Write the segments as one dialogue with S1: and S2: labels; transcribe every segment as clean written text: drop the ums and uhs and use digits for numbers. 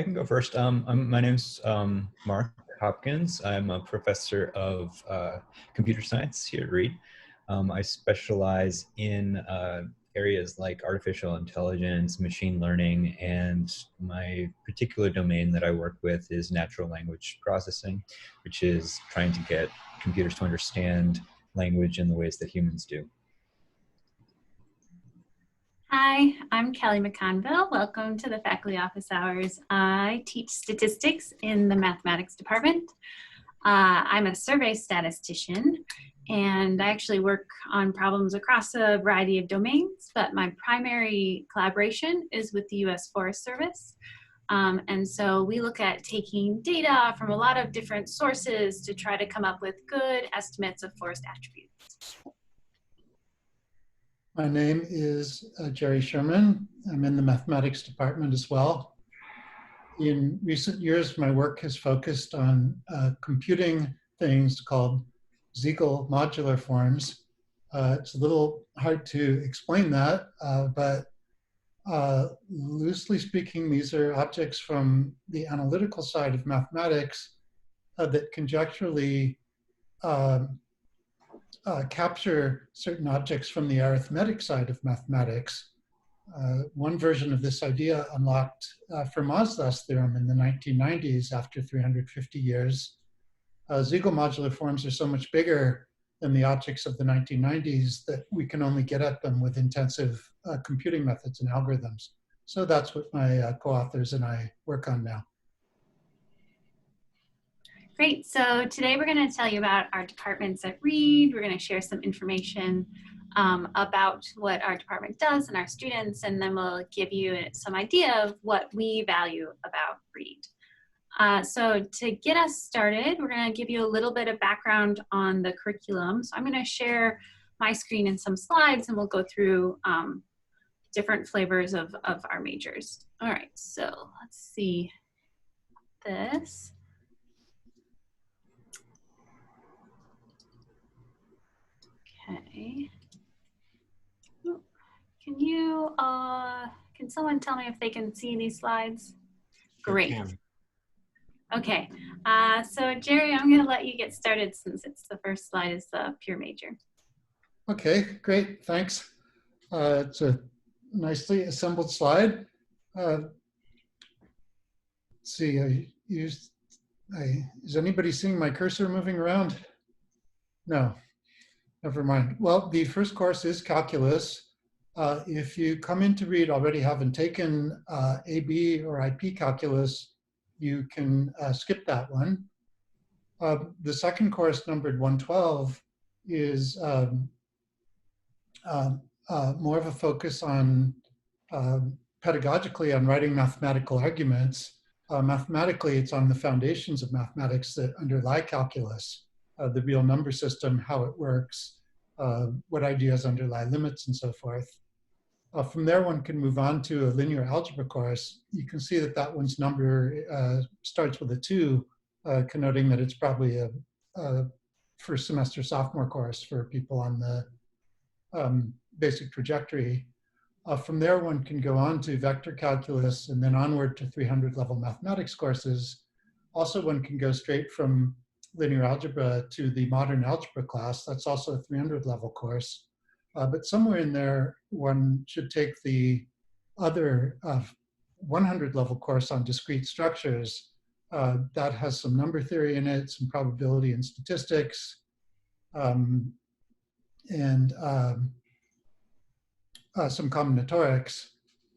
S1: I can go first. My name's Mark Hopkins. I'm a professor of computer science here at Reed. I specialize in areas like artificial intelligence, machine learning, and my particular domain that I work with is natural language processing, which is trying to get computers to understand language in the ways that humans do.
S2: Hi, I'm Kelly McConville. Welcome to the Faculty Office Hours. I teach statistics in the mathematics department. I'm a survey statistician, and I actually work on problems across a variety of domains, but my primary collaboration is with the U.S. Forest Service. And so we look at taking data from a lot of different sources to try to come up with good estimates of forest attributes.
S3: My name is Jerry Sherman. I'm in the mathematics department as well. In recent years, my work has focused on computing things called Siegel modular forms. It's a little hard to explain that, but loosely speaking, these are objects from the analytical side of mathematics that conjecturally capture certain objects from the arithmetic side of mathematics. One version of this idea unlocked Fermat's last theorem in the 1990s after 350 years. Siegel modular forms are so much bigger than the objects of the 1990s that we can only get at them with intensive computing methods and algorithms. So that's what my co-authors and I work on now.
S2: Great, so today we're going to tell you about our departments at Reed. We're going to share some information about what our department does and our students, and then we'll give you some idea of what we value about Reed. So to get us started, we're going to give you a little bit of background on the curriculum. So I'm going to share my screen and some slides, and we'll go through different flavors of our majors. All right, so let's see this. Okay. Can someone tell me if they can see these slides? Great. Okay, so Jerry, I'm going to let you get started since it's the first slide is the pure major.
S3: Okay, great, thanks. It's a nicely assembled slide. Let's see, is anybody seeing my cursor moving around? No. Never mind. Well, the first course is calculus. If you come in to Reed already having taken AB or IP calculus, you can skip that one. The second course, numbered 112, is more of a focus on pedagogically on writing mathematical arguments. Mathematically, it's on the foundations of mathematics that underlie calculus. The real number system, how it works, what ideas underlie limits, and so forth. From there, one can move on to a linear algebra course. You can see that that one's number starts with a 2, connoting that it's probably a first semester sophomore course for people on the basic trajectory. From there, one can go on to vector calculus and then onward to 300 level mathematics courses. Also, one can go straight from linear algebra to the modern algebra class. That's also a 300 level course. But somewhere in there, one should take the other 100 level course on discrete structures. That has some number theory in it, some probability and statistics, and some combinatorics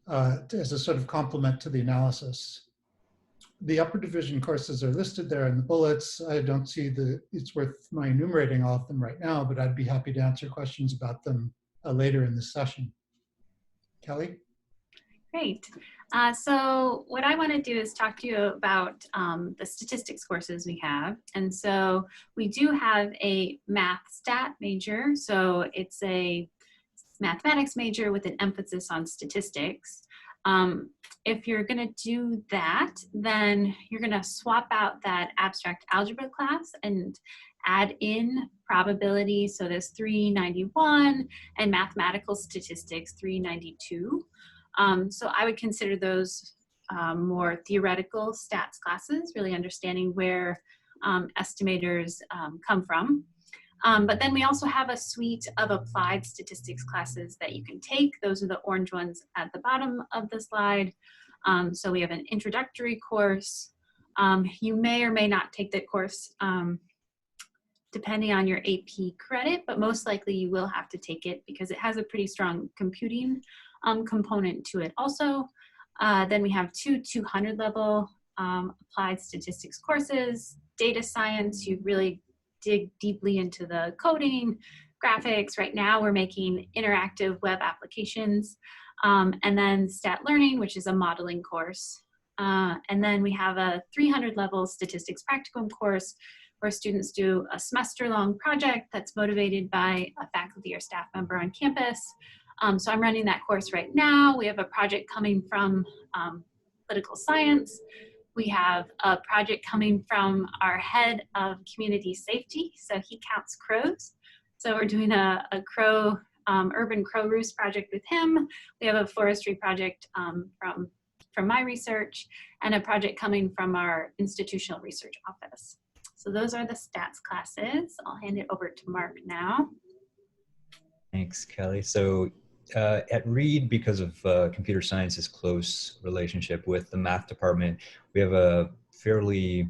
S3: as a sort of complement to the analysis. The upper division courses are listed there in the bullets. I don't see it's worth my enumerating all of them right now, but I'd be happy to answer questions about them later in this session. Kelly?
S2: Great. So what I want to do is talk to you about the statistics courses we have. And so we do have a math stat major. So it's a mathematics major with an emphasis on statistics. If you're going to do that, then you're going to swap out that abstract algebra class and add in probability. So there's 391 and mathematical statistics 392. So I would consider those more theoretical stats classes, really understanding where estimators come from. But then we also have a suite of applied statistics classes that you can take. Those are the orange ones at the bottom of the slide. So we have an introductory course. You may or may not take that course depending on your AP credit, but most likely you will have to take it because it has a pretty strong computing component to it also. Then we have two 200 level applied statistics courses. Data science, you really dig deeply into the coding, graphics. Right now we're making interactive web applications. And then stat learning, which is a modeling course. And then we have a 300 level statistics practicum course where students do a semester-long project that's motivated by a faculty or staff member on campus. So I'm running that course right now. We have a project coming from political science. We have a project coming from our head of community safety. So he counts crows. So we're doing a crow, urban crow roost project with him. We have a forestry project from my research and a project coming from our institutional research office. So those are the stats classes. I'll hand it over to Mark now.
S1: Thanks, Kelly. So at Reed, because of computer science's close relationship with the math department, we have a fairly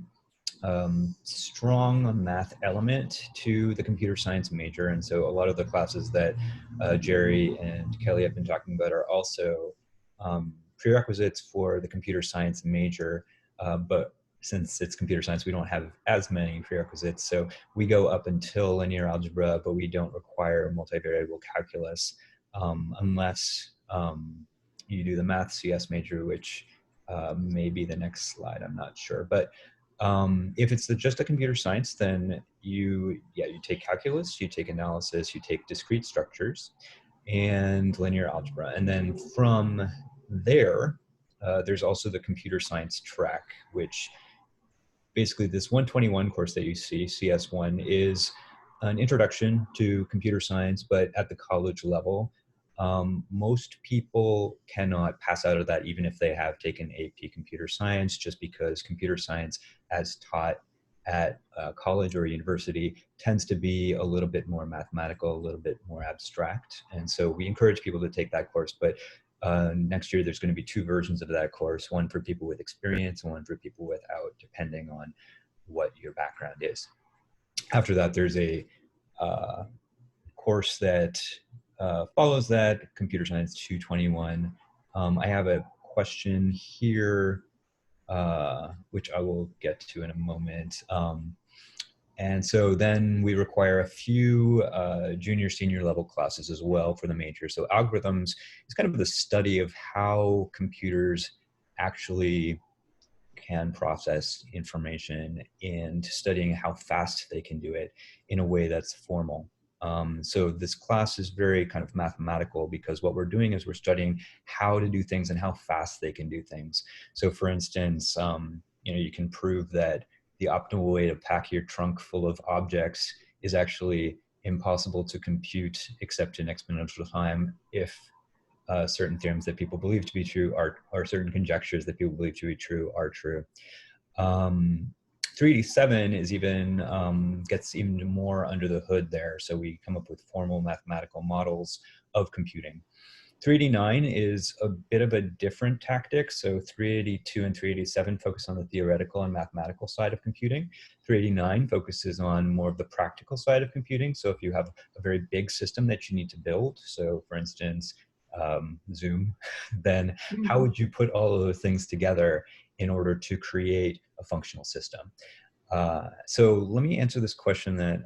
S1: strong math element to the computer science major. And so a lot of the classes that Jerry and Kelly have been talking about are also prerequisites for the computer science major, but since it's computer science, we don't have as many prerequisites. So we go up until linear algebra, but we don't require multivariable calculus unless you do the math CS major, which may be the next slide, I'm not sure. But if it's just a computer science, then you take calculus, you take analysis, you take discrete structures and linear algebra. And then from there, there's also the computer science track, which basically this 121 course that you see, CS1, is an introduction to computer science, but at the college level. Most people cannot pass out of that even if they have taken AP computer science, just because computer science as taught at college or university tends to be a little bit more mathematical, a little bit more abstract. And so we encourage people to take that course, but next year there's going to be two versions of that course, one for people with experience and one for people without, depending on what your background is. After that, there's a course that follows that, Computer Science 221. I have a question here, which I will get to in a moment. And so then we require a few junior, senior level classes as well for the major. So algorithms is kind of the study of how computers actually can process information and studying how fast they can do it in a way that's formal. So this class is very kind of mathematical because what we're doing is we're studying how to do things and how fast they can do things. So for instance, you can prove that the optimal way to pack your trunk full of objects is actually impossible to compute except in exponential time if certain theorems that people believe to be true or certain conjectures that people believe to be true are true. 387 is even gets even more under the hood there. So we come up with formal mathematical models of computing. 389 is a bit of a different tactic. So 382 and 387 focus on the theoretical and mathematical side of computing. 389 focuses on more of the practical side of computing. So if you have a very big system that you need to build, so for instance, Zoom, then how would you put all of those things together in order to create a functional system? So let me answer this question that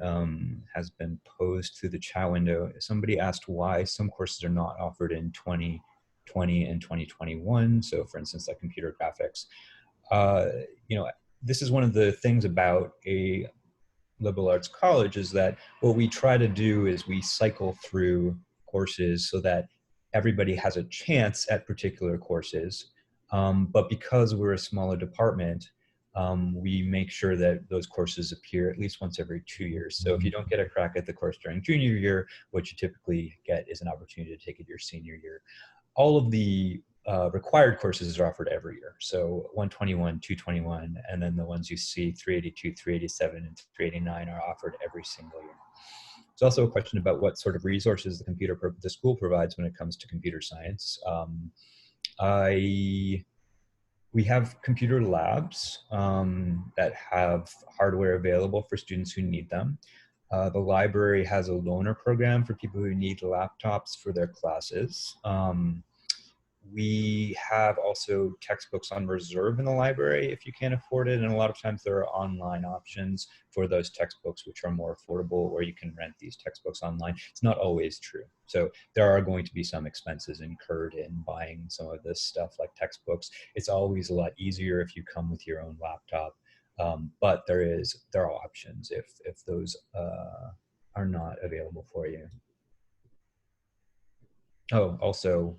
S1: has been posed through the chat window. Somebody asked why some courses are not offered in 2020 and 2021. So for instance, like computer graphics. This is one of the things about a liberal arts college is that what we try to do is we cycle through courses so that everybody has a chance at particular courses. But because we're a smaller department, we make sure that those courses appear at least once every 2 years. So if you don't get a crack at the course during junior year, what you typically get is an opportunity to take it your senior year. All of the required courses are offered every year. So 121, 221, and then the ones you see, 382, 387, and 389 are offered every single year. It's also a question about what sort of resources the school provides when it comes to computer science. We have computer labs that have hardware available for students who need them. The library has a loaner program for people who need laptops for their classes. We have also textbooks on reserve in the library if you can't afford it, and a lot of times there are online options for those textbooks which are more affordable, or you can rent these textbooks online. It's not always true. So there are going to be some expenses incurred in buying some of this stuff like textbooks. It's always a lot easier if you come with your own laptop, but there are options if those are not available for you. Oh, also,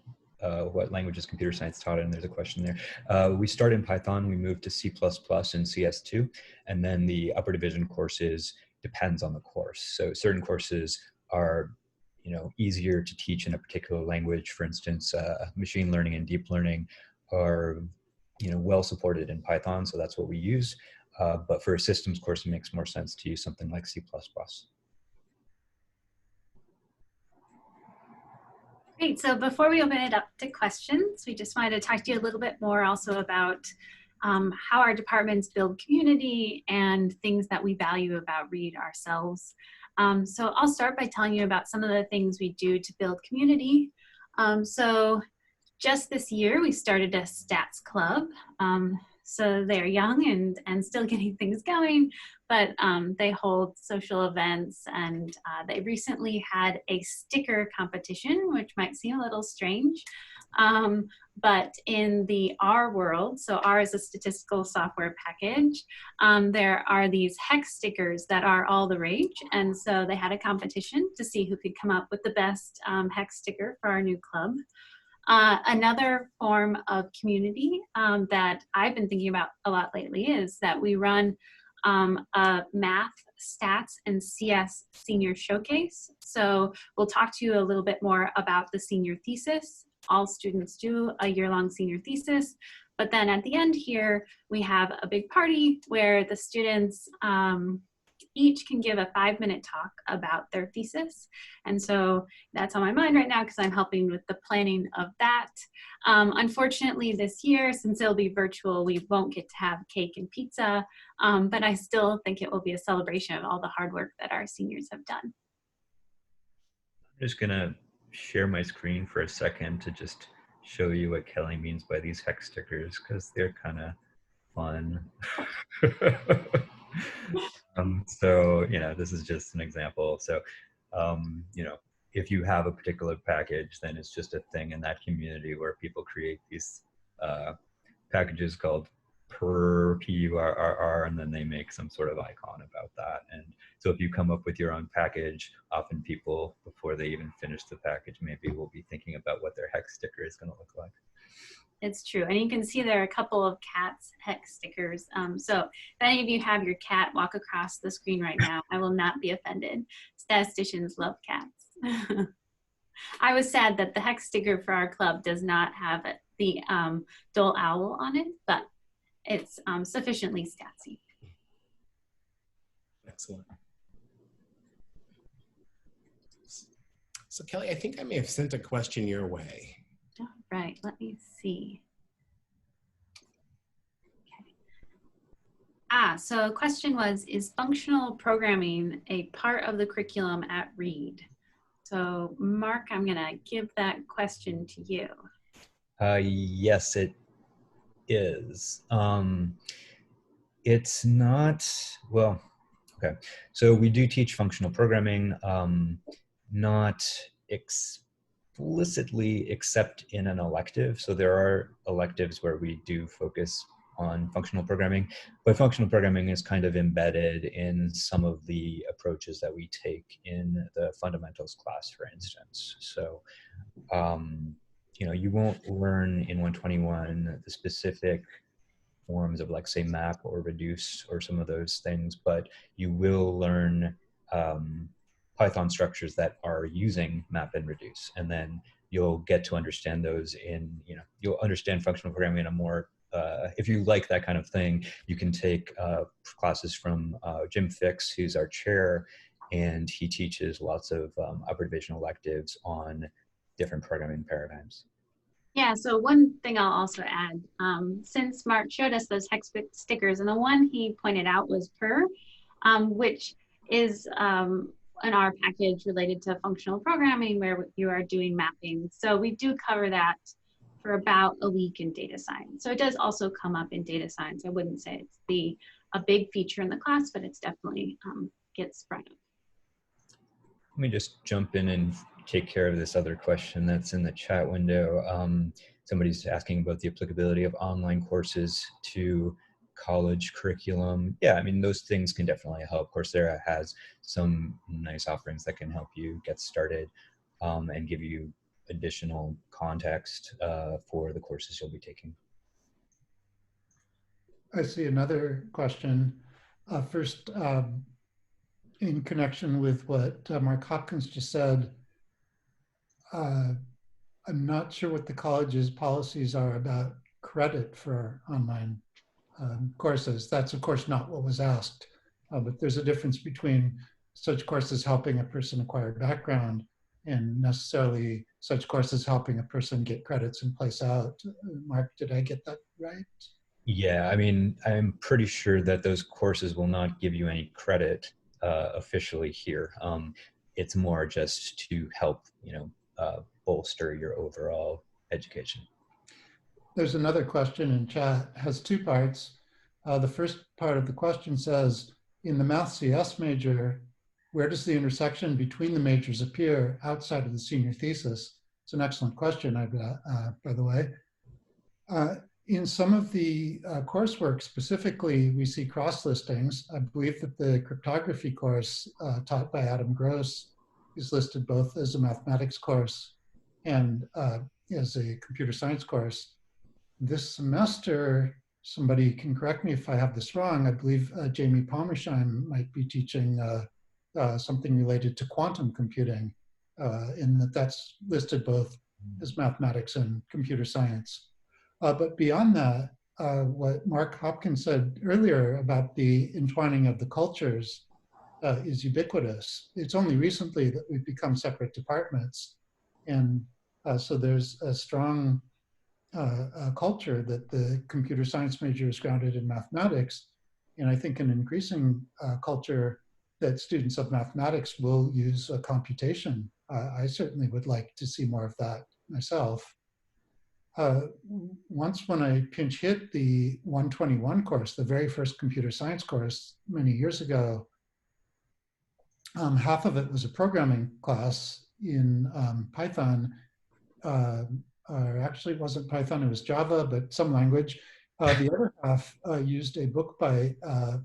S1: what languages computer science taught in? There's a question there. We start in Python, we move to C++ and CS2, and then the upper division courses depends on the course. So certain courses are, easier to teach in a particular language. For instance, machine learning and deep learning are, well supported in Python, so that's what we use. But for a systems course, it makes more sense to use something like C++.
S2: Great, so before we open it up to questions, we just wanted to talk to you a little bit more also about how our departments build community and things that we value about Reed ourselves. So I'll start by telling you about some of the things we do to build community. So just this year, we started a stats club. So they're young and still getting things going, but they hold social events, and they recently had a sticker competition, which might seem a little strange. But in the R world, so R is a statistical software package, there are these hex stickers that are all the rage. And so they had a competition to see who could come up with the best hex sticker for our new club. Another form of community that I've been thinking about a lot lately is that we run a math, stats, and CS senior showcase. So we'll talk to you a little bit more about the senior thesis. All students do a year-long senior thesis, but then at the end here, we have a big party where the students each can give a 5-minute talk about their thesis. And so that's on my mind right now because I'm helping with the planning of that. Unfortunately this year, since it'll be virtual, we won't get to have cake and pizza, but I still think it will be a celebration of all the hard work that our seniors have done.
S1: I'm just gonna share my screen for a second to just show you what Kelly means by these hex stickers, because they're kind of fun. So, this is just an example. So, if you have a particular package, then it's just a thing in that community where people create these packages called PURR, and then they make some sort of icon about that. And so if you come up with your own package, often people, before they even finish the package, maybe will be thinking about what their hex sticker is going to look like.
S2: It's true. And you can see there are a couple of cats hex stickers. So if any of you have your cat walk across the screen right now, I will not be offended. Statisticians love cats. I was sad that the hex sticker for our club does not have the dull owl on it, but it's sufficiently statsy.
S4: Excellent. So Kelly, I think I may have sent a question your way.
S2: All right, let me see. Okay. So a question was, is functional programming a part of the curriculum at Reed? So Mark, I'm gonna give that question to you.
S1: Yes, it is. It's not, well, okay. So we do teach functional programming, not explicitly except in an elective. So there are electives where we do focus on functional programming, but functional programming is kind of embedded in some of the approaches that we take in the fundamentals class, for instance. So, you won't learn in 121 the specific forms of, like, say, map or reduce or some of those things, but you will learn Python structures that are using map and reduce, and then you'll get to understand those in, you'll understand functional programming in a more, if you like that kind of thing, you can take classes from Jim Fix, who's our chair, and he teaches lots of upper division electives on different programming paradigms.
S2: Yeah, so one thing I'll also add, since Mark showed us those hex stickers, and the one he pointed out was PER, which is an R package related to functional programming where you are doing mapping. So we do cover that for about a week in data science. So it does also come up in data science. I wouldn't say it's a big feature in the class, but it's definitely gets spread up.
S1: Let me just jump in and take care of this other question that's in the chat window. Somebody's asking about the applicability of online courses to college curriculum. Yeah, I mean, those things can definitely help. Coursera has some nice offerings that can help you get started and give you additional context for the courses you'll be taking.
S3: I see another question. First, in connection with what Mark Hopkins just said, I'm not sure what the college's policies are about credit for online courses. That's of course not what was asked, but there's a difference between such courses helping a person acquire background and necessarily such courses helping a person get credits and place out. Mark, did I get that right?
S1: Yeah, I mean, I'm pretty sure that those courses will not give you any credit officially here. It's more just to help, bolster your overall education.
S3: There's another question in chat, has two parts. The first part of the question says, in the Math CS major, where does the intersection between the majors appear outside of the senior thesis? It's an excellent question, by the way. In some of the coursework specifically, we see cross-listings. I believe that the cryptography course taught by Adam Gross is listed both as a mathematics course and as a computer science course. This semester, somebody can correct me if I have this wrong, I believe Jamie Palmersheim might be teaching something related to quantum computing, in that's listed both as mathematics and computer science. But beyond that, what Mark Hopkins said earlier about the entwining of the cultures is ubiquitous. It's only recently that we've become separate departments. And so there's a strong culture that the computer science major is grounded in mathematics. And I think an increasing culture that students of mathematics will use computation. I certainly would like to see more of that myself. Once when I pinch hit the 121 course, the very first computer science course many years ago, half of it was a programming class in Python, or actually it wasn't Python, it was Java, but some language. The other half used a book by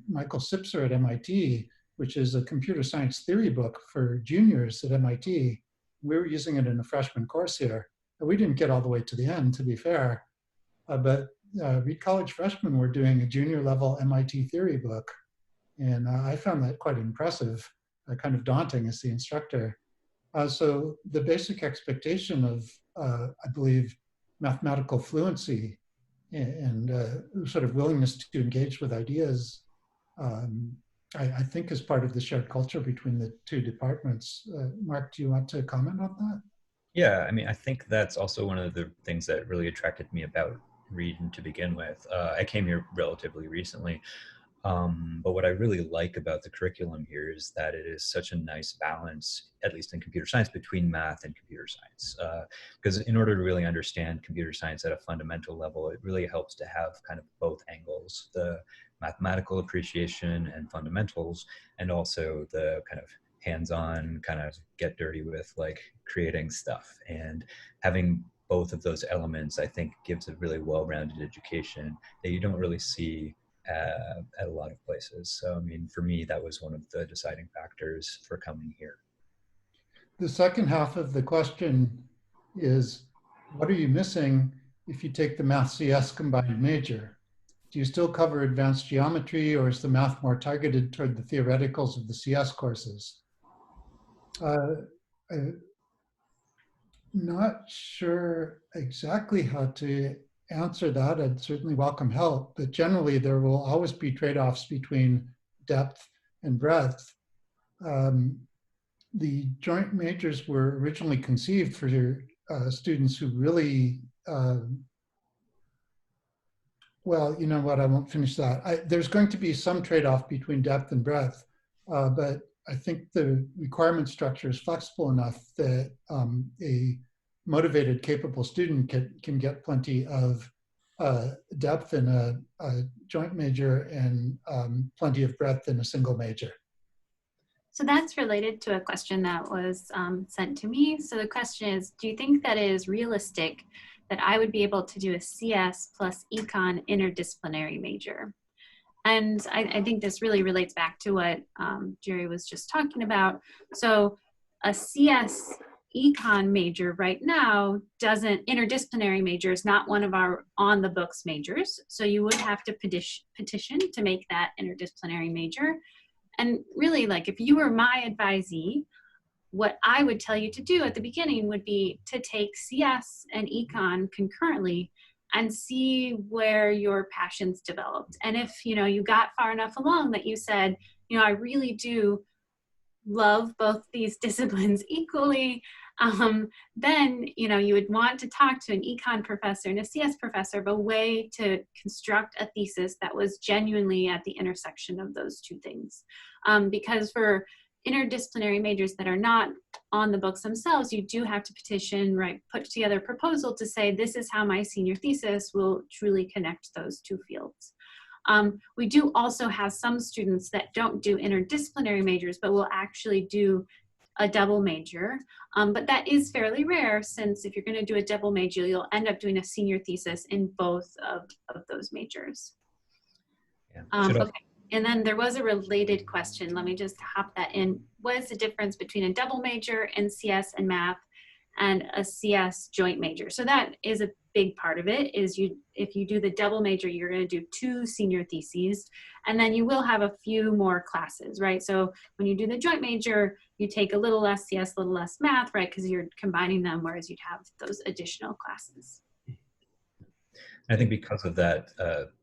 S3: Michael Sipser at MIT, which is a computer science theory book for juniors at MIT. We were using it in a freshman course here. We didn't get all the way to the end, to be fair, but we college freshmen were doing a junior level MIT theory book. And I found that quite impressive, kind of daunting as the instructor. So the basic expectation of, I believe, mathematical fluency and sort of willingness to engage with ideas, I think is part of the shared culture between the two departments. Mark, do you want to comment on that?
S1: Yeah, I mean, I think that's also one of the things that really attracted me about Reed to begin with. I came here relatively recently, but what I really like about the curriculum here is that it is such a nice balance, at least in computer science, between math and computer science. Because in order to really understand computer science at a fundamental level, it really helps to have kind of both angles, the mathematical appreciation and fundamentals, and also the kind of hands-on, kind of get dirty with like creating stuff. And having both of those elements, I think, gives a really well-rounded education that you don't really see at a lot of places. So, I mean, for me, that was one of the deciding factors for coming here.
S3: The second half of the question is, what are you missing if you take the Math CS combined major? Do you still cover advanced geometry, or is the math more targeted toward the theoreticals of the CS courses? Uh, I'm not sure exactly how to answer that. I'd certainly welcome help, but generally there will always be trade-offs between depth and breadth. Um, the joint majors were originally conceived for students who really, well, you know what, I won't finish that. There's going to be some trade-off between depth and breadth, but I think the requirement structure is flexible enough that a motivated, capable student can get plenty of depth in a joint major and plenty of breadth in a single major.
S2: So that's related to a question that was sent to me. So the question is, do you think that it is realistic that I would be able to do a CS plus econ interdisciplinary major? And I think this really relates back to what Jerry was just talking about. So a CS econ major right now interdisciplinary major is not one of our on the books majors. So you would have to petition to make that interdisciplinary major. And really, like, if you were my advisee, what I would tell you to do at the beginning would be to take CS and econ concurrently and see where your passions developed. And if, you got far enough along that you said, I really do love both these disciplines equally, then, you would want to talk to an econ professor and a CS professor of a way to construct a thesis that was genuinely at the intersection of those two things. Because for interdisciplinary majors that are not on the books themselves, you do have to petition, right, put together a proposal to say, this is how my senior thesis will truly connect those two fields. We do also have some students that don't do interdisciplinary majors, but will actually do a double major. But that is fairly rare, since if you're going to do a double major, you'll end up doing a senior thesis in both of those majors.
S1: Yeah.
S2: Okay. And then there was a related question. Let me just hop that in. What is the difference between a double major in CS and math and a CS joint major? So that is a big part of it, is if you do the double major, you're going to do 2 senior theses, and then you will have a few more classes, right? So when you do the joint major, you take a little less CS, a little less math, right? Because you're combining them, whereas you'd have those additional classes.
S1: I think because of that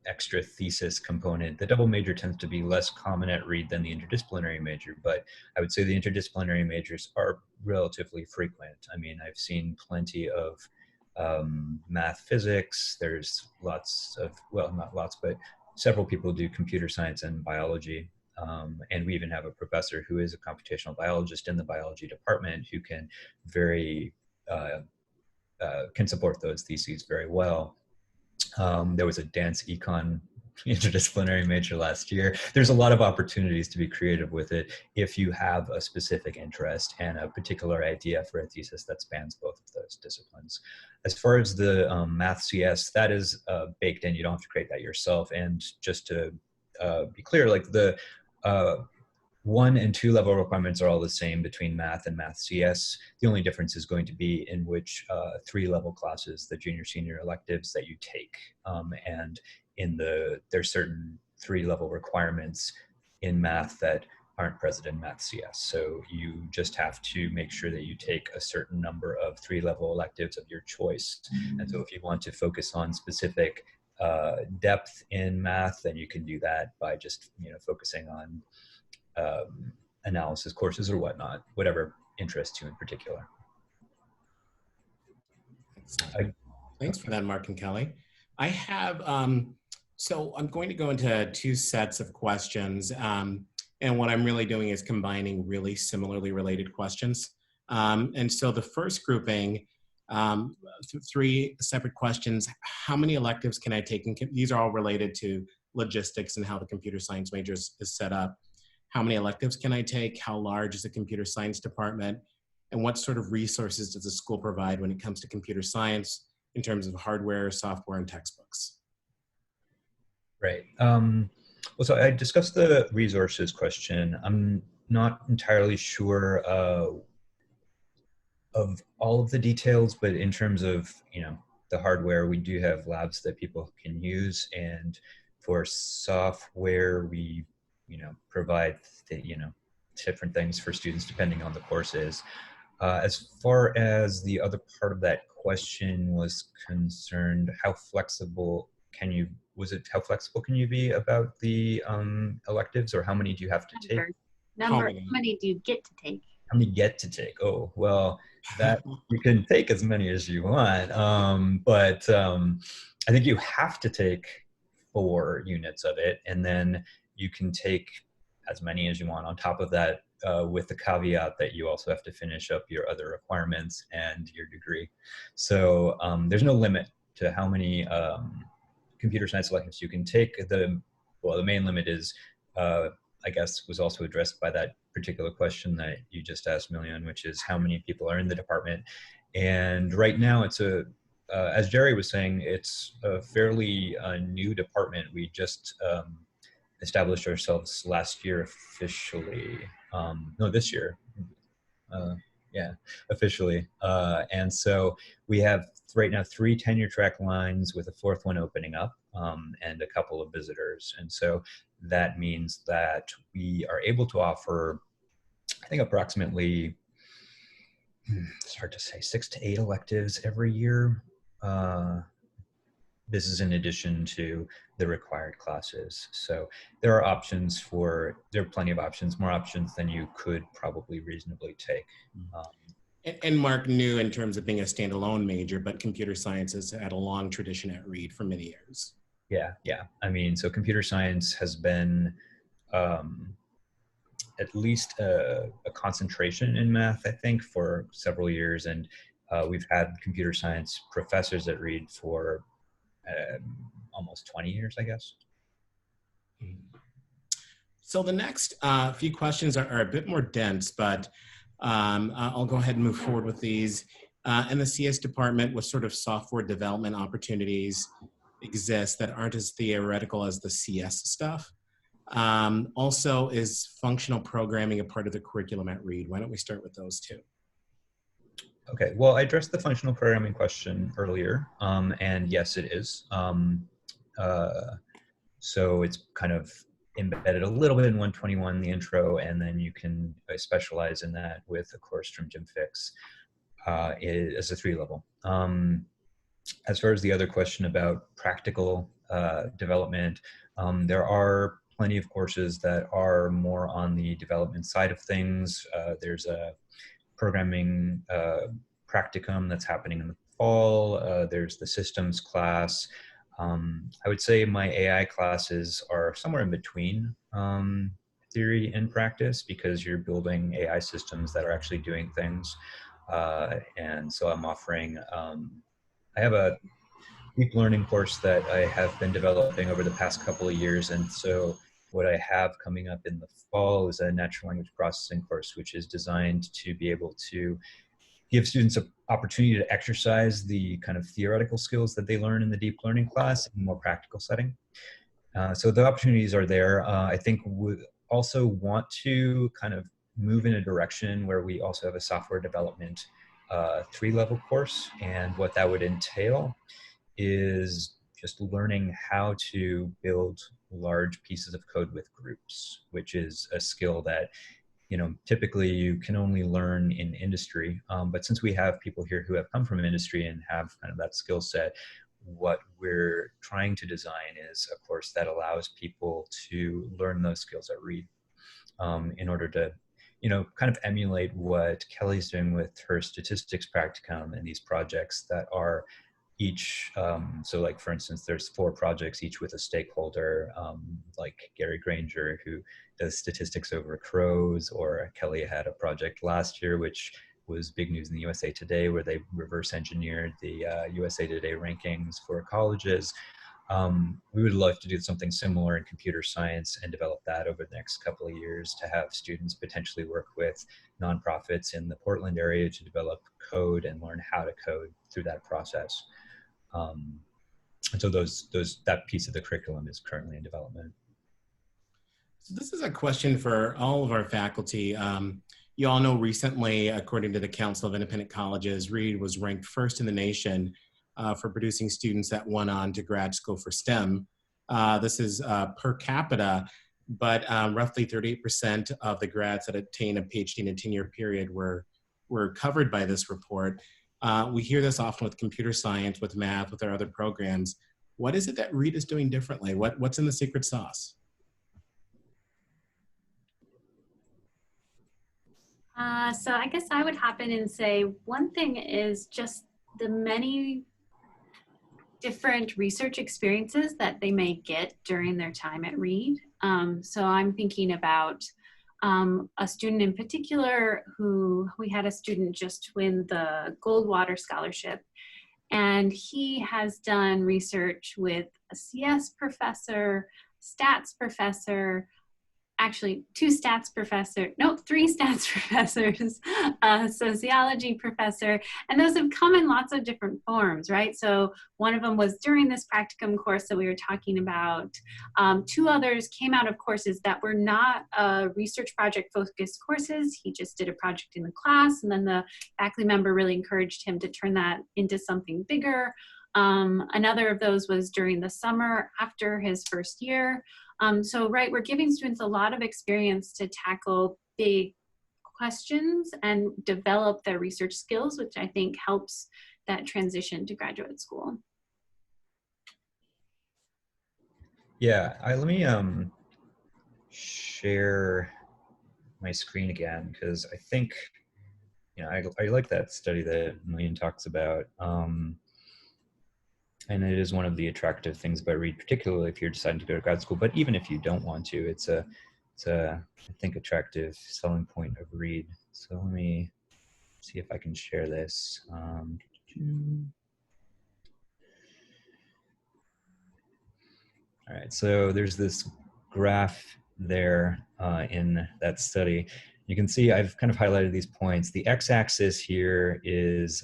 S1: extra thesis component, the double major tends to be less common at Reed than the interdisciplinary major, but I would say the interdisciplinary majors are relatively frequent. I mean, I've seen plenty of math physics. There's lots of, well, not lots, but several people do computer science and biology. And we even have a professor who is a computational biologist in the biology department who can can support those theses very well. There was a dance econ interdisciplinary major last year. There's a lot of opportunities to be creative with it if you have a specific interest and a particular idea for a thesis that spans both of those disciplines. As far as the math CS, that is baked in. You don't have to create that yourself. And just to be clear, like the 1 and 2 level requirements are all the same between math and math CS. The only difference is going to be in which 3 level classes, the junior senior electives, that you take. And there's certain 3 level requirements in math that aren't present in math CS. So you just have to make sure that you take a certain number of 3 level electives of your choice. And so if you want to focus on specific depth in math, then you can do that by just focusing on analysis courses or whatnot, whatever interests you in particular.
S4: Thanks for that, Mark and Kelly. I have, so I'm going to go into 2 sets of questions. And what I'm really doing is combining really similarly related questions. And so the first grouping, 3 separate questions. How many electives can I take? And these are all related to logistics and how the computer science major is set up. How many electives can I take? How large is the computer science department? And what sort of resources does the school provide when it comes to computer science in terms of hardware, software, and textbooks?
S1: Right. Well, so I discussed the resources question. I'm not entirely sure of all of the details, but in terms of, the hardware, we do have labs that people can use. And for software, we provide different things for students depending on the courses. As far as the other part of that question was concerned, how flexible can you be about the electives, or how many do you have to take?
S2: How many do you get to take?
S1: How many get to take? Oh, well, that you can take as many as you want, but I think you have to take 4 units of it, and then you can take as many as you want on top of that, with the caveat that you also have to finish up your other requirements and your degree. So there's no limit to how many computer science electives you can take. The main limit is, I guess, was also addressed by that particular question that you just asked, Milian, which is how many people are in the department. And right now it's as Jerry was saying, it's a fairly new department. We just established ourselves last year officially. No, this year. Yeah, officially. And so we have right now 3 tenure track lines with a 4th one opening up, and a couple of visitors. And so that means that we are able to offer, I think, approximately, it's hard to say, 6 to 8 electives every year. This is in addition to the required classes. So there are plenty of options, more options than you could probably reasonably take.
S4: And Mark knew in terms of being a standalone major, but computer science has had a long tradition at Reed for many years.
S1: Yeah. I mean, so computer science has been at least a concentration in math, I think, for several years. And we've had computer science professors at Reed for almost 20 years, I guess.
S4: So the next few questions are a bit more dense, but I'll go ahead and move forward with these. In the CS department, what sort of software development opportunities exist that aren't as theoretical as the CS stuff? Also, is functional programming a part of the curriculum at Reed? Why don't we start with those 2?
S1: Okay, well, I addressed the functional programming question earlier, and yes, it is. So it's kind of embedded a little bit in 121, the intro, and then you can specialize in that with a course from Jim Fix as a 3-level. As far as the other question about practical development, there are plenty of courses that are more on the development side of things. There's a programming practicum that's happening in the fall. There's the systems class. I would say my AI classes are somewhere in between theory and practice, because you're building AI systems that are actually doing things. And so I'm offering, I have a deep learning course that I have been developing over the past couple of years. And so what I have coming up in the fall is a natural language processing course, which is designed to be able to give students an opportunity to exercise the kind of theoretical skills that they learn in the deep learning class in a more practical setting. So the opportunities are there. I think we also want to kind of move in a direction where we also have a software development 3-level course. And what that would entail is just learning how to build large pieces of code with groups, which is a skill that, you know, typically you can only learn in industry. But since we have people here who have come from industry and have kind of that skill set, what we're trying to design is a course that allows people to learn those skills at Reed in order to, you know, kind of emulate what Kelly's doing with her statistics practicum and these projects that are each, so like for instance, there's 4 projects, each with a stakeholder, like Gary Granger, who does statistics over crows, or Kelly had a project last year, which was big news in the USA Today, where they reverse engineered the USA Today rankings for colleges. We would love to do something similar in computer science and develop that over the next couple of years, to have students potentially work with nonprofits in the Portland area to develop code and learn how to code through that process. And so that piece of the curriculum is currently in development.
S4: So this is a question for all of our faculty. You all know recently, according to the Council of Independent Colleges, Reed was ranked first in the nation for producing students that went on to grad school for STEM. This is per capita. but roughly 38% of the grads that attain a PhD in a 10-year period were covered by this report. We hear this often with computer science, with math, with our other programs. What is it that Reed is doing differently? What's in the secret sauce?
S2: So I guess I would hop in and say one thing is just the many different research experiences that they may get during their time at Reed. So I'm thinking about a student in particular we had a student just win the Goldwater Scholarship, and he has done research with a CS professor, stats professor, actually three stats professors, a sociology professor, and those have come in lots of different forms, right? So one of them was during this practicum course that we were talking about. Two others came out of courses that were not research project focused courses. He just did a project in the class, and then the faculty member really encouraged him to turn that into something bigger. Another of those was during the summer after his first year. So, right, we're giving students a lot of experience to tackle big questions and develop their research skills, which I think helps that transition to graduate school.
S1: Yeah, let me share my screen again, because I think, I like that study that Millian talks about. And it is one of the attractive things about Reed, particularly if you're deciding to go to grad school. But even if you don't want to, it's a I think, attractive selling point of Reed. So let me see if I can share this. All right, so there's this graph there in that study. You can see I've kind of highlighted these points. The x-axis here is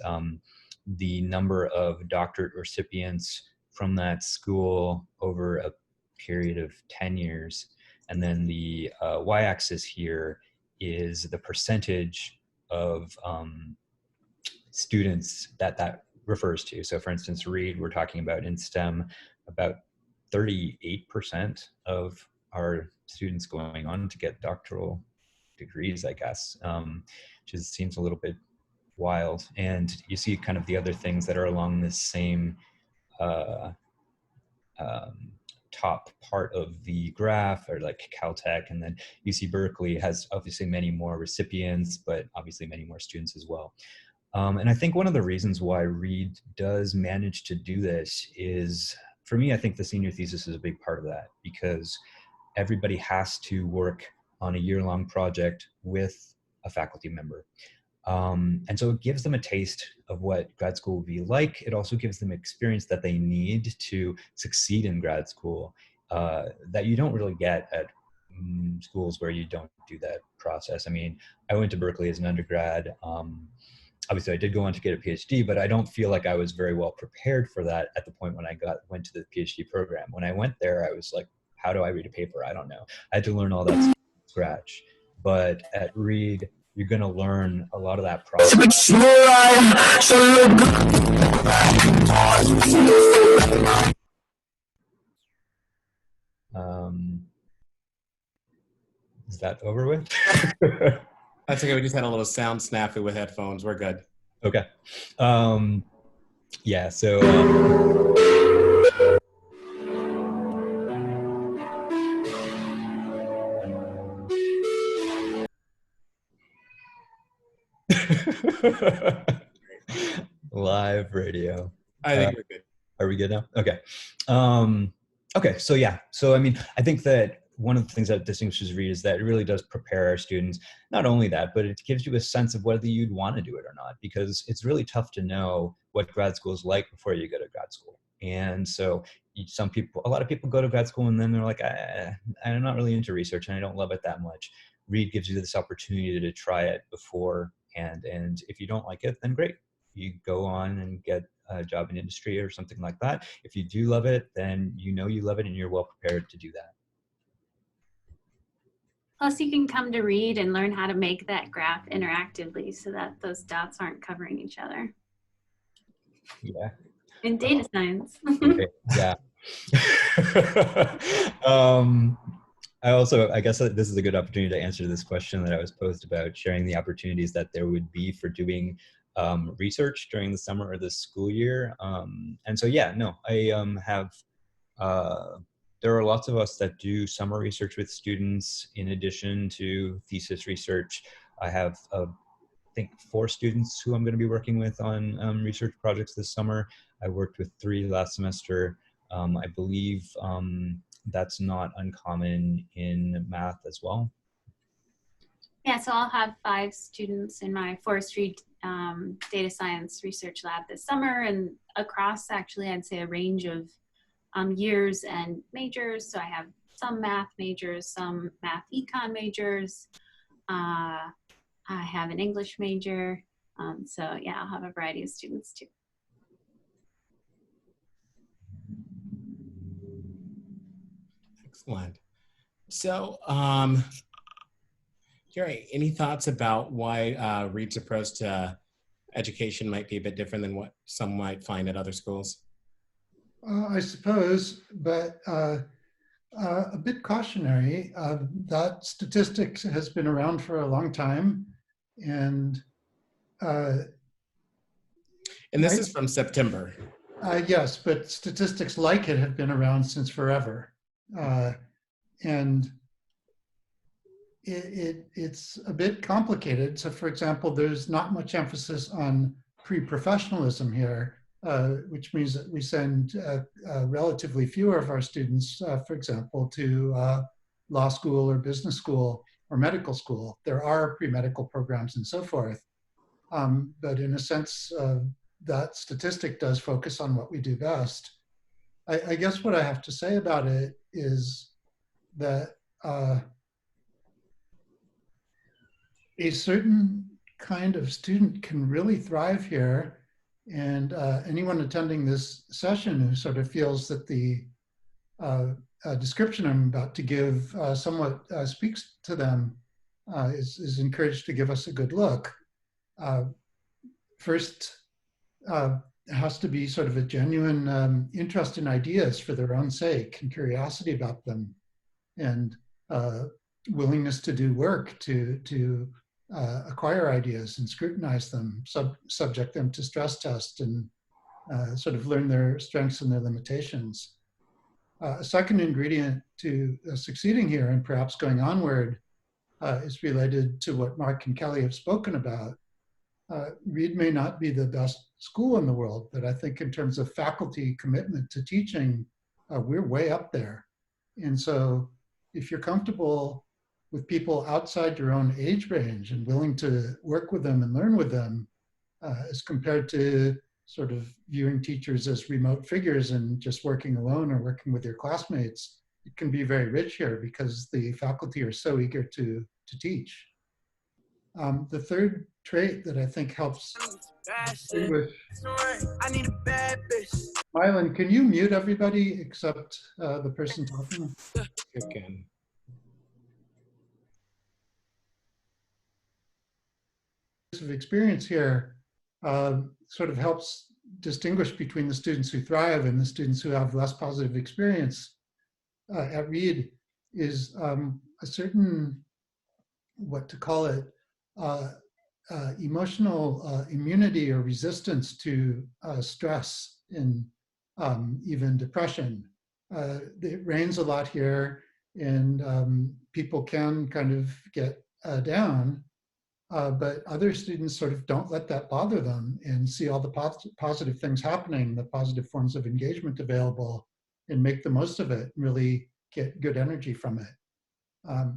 S1: the number of doctorate recipients from that school over a period of 10 years. And then the y-axis here is the percentage of students that refers to. So for instance, Reed, we're talking about in STEM, about 38% of our students going on to get doctoral degrees, I guess, which seems a little bit wild. And you see kind of the other things that are along this same top part of the graph, or like Caltech, and then UC Berkeley has obviously many more recipients, but obviously many more students as well. And I think one of the reasons why Reed does manage to do this is, for me, I think the senior thesis is a big part of that, because everybody has to work on a year-long project with a faculty member. And so it gives them a taste of what grad school will be like. It also gives them experience that they need to succeed in grad school that you don't really get at schools where you don't do that process. I mean, I went to Berkeley as an undergrad. Obviously, I did go on to get a PhD, but I don't feel like I was very well prepared for that at the point when I went to the PhD program. When I went there, I was like, how do I read a paper? I don't know. I had to learn all that from scratch. But at Reed, you're going to learn a lot of that process. Is that over with?
S4: That's okay. We just had a little sound snafu with headphones. We're good.
S1: Okay. Yeah, so... Live radio.
S4: I think we're good.
S1: Are we good now? Okay. Okay, so yeah. So, I mean, I think that one of the things that distinguishes Reed is that it really does prepare our students. Not only that, but it gives you a sense of whether you'd want to do it or not, because it's really tough to know what grad school is like before you go to grad school. And so a lot of people go to grad school and then they're like, I'm not really into research and I don't love it that much. Reed gives you this opportunity to try it beforehand. And if you don't like it, then great. You go on and get a job in industry or something like that. If you do love it, then you know you love it and you're well prepared to do that.
S2: Plus, you can come to Reed and learn how to make that graph interactively so that those dots aren't covering each other.
S1: Yeah.
S2: In data science.
S1: Yeah. I guess that this is a good opportunity to answer this question that I was posed about sharing the opportunities that there would be for doing research during the summer or the school year. And so, yeah, no, I have, there are lots of us that do summer research with students in addition to thesis research. I have, I think, 4 students who I'm going to be working with on research projects this summer. I worked with 3 last semester. I believe that's not uncommon in math as well.
S2: Yeah, so I'll have 5 students in my forestry data science research lab this summer, and across, actually, I'd say a range of years and majors. So I have some math majors, some math econ majors. I have an English major. So yeah, I'll have a variety of students too.
S4: Excellent. So, Jerry, any thoughts about why Reed's approach to education might be a bit different than what some might find at other schools?
S3: I suppose, but a bit cautionary. That statistics has been around for a long time, and
S4: this is from September.
S3: Yes, but statistics like it have been around since forever, and it's a bit complicated. So, for example, there's not much emphasis on pre-professionalism here. Which means that we send relatively fewer of our students, for example, to law school or business school or medical school. There are pre-medical programs and so forth. But in a sense, that statistic does focus on what we do best. I guess what I have to say about it is that a certain kind of student can really thrive here. And anyone attending this session who sort of feels that the description I'm about to give somewhat speaks to them is encouraged to give us a good look. First, it has to be sort of a genuine interest in ideas for their own sake and curiosity about them, and willingness to do work to acquire ideas and scrutinize them, subject them to stress tests, and sort of learn their strengths and their limitations. A second ingredient to succeeding here and perhaps going onward is related to what Mark and Kelly have spoken about. Reed may not be the best school in the world, but I think in terms of faculty commitment to teaching, we're way up there. And so if you're comfortable with people outside your own age range and willing to work with them and learn with them, as compared to sort of viewing teachers as remote figures and just working alone or working with your classmates, it can be very rich here because the faculty are so eager to teach. The third trait that I think helps distinguish. Mylan, can you mute everybody except the person talking?
S4: Okay.
S3: Of experience here sort of helps distinguish between the students who thrive and the students who have less positive experience at Reed is a certain, what to call it, emotional immunity or resistance to stress and even depression. It rains a lot here, and people can kind of get down. But other students sort of don't let that bother them and see all the positive things happening, the positive forms of engagement available, and make the most of it, and really get good energy from it.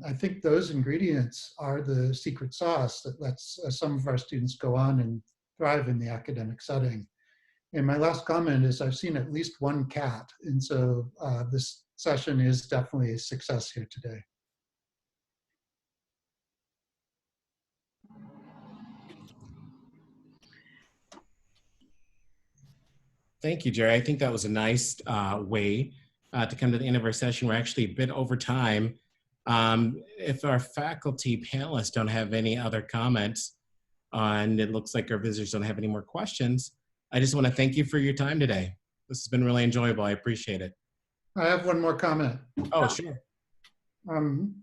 S3: I think those ingredients are the secret sauce that lets some of our students go on and thrive in the academic setting. And my last comment is I've seen at least one cat, and so this session is definitely a success here today.
S4: Thank you, Jerry. I think that was a nice way to come to the end of our session. We're actually a bit over time. If our faculty panelists don't have any other comments, and it looks like our visitors don't have any more questions, I just want to thank you for your time today. This has been really enjoyable. I appreciate it.
S3: I have one more comment.
S4: Oh, sure.
S3: Um,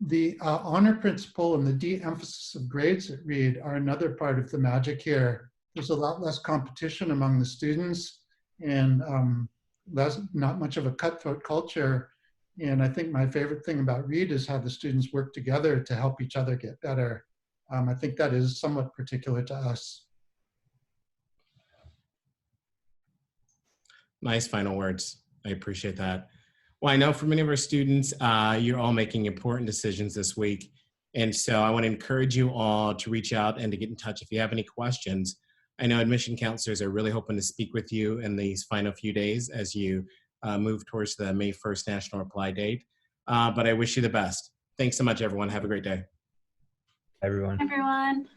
S3: the honor principle and the de-emphasis of grades at Reed are another part of the magic here. There's a lot less competition among the students, and not much of a cutthroat culture. And I think my favorite thing about Reed is how the students work together to help each other get better. I think that is somewhat particular to us.
S4: Nice final words. I appreciate that. Well, I know for many of our students, you're all making important decisions this week. And so I want to encourage you all to reach out and to get in touch if you have any questions. I know admission counselors are really hoping to speak with you in these final few days as you move towards the May 1st national reply date. But I wish you the best. Thanks so much, everyone. Have a great day.
S1: Everyone.
S2: Everyone.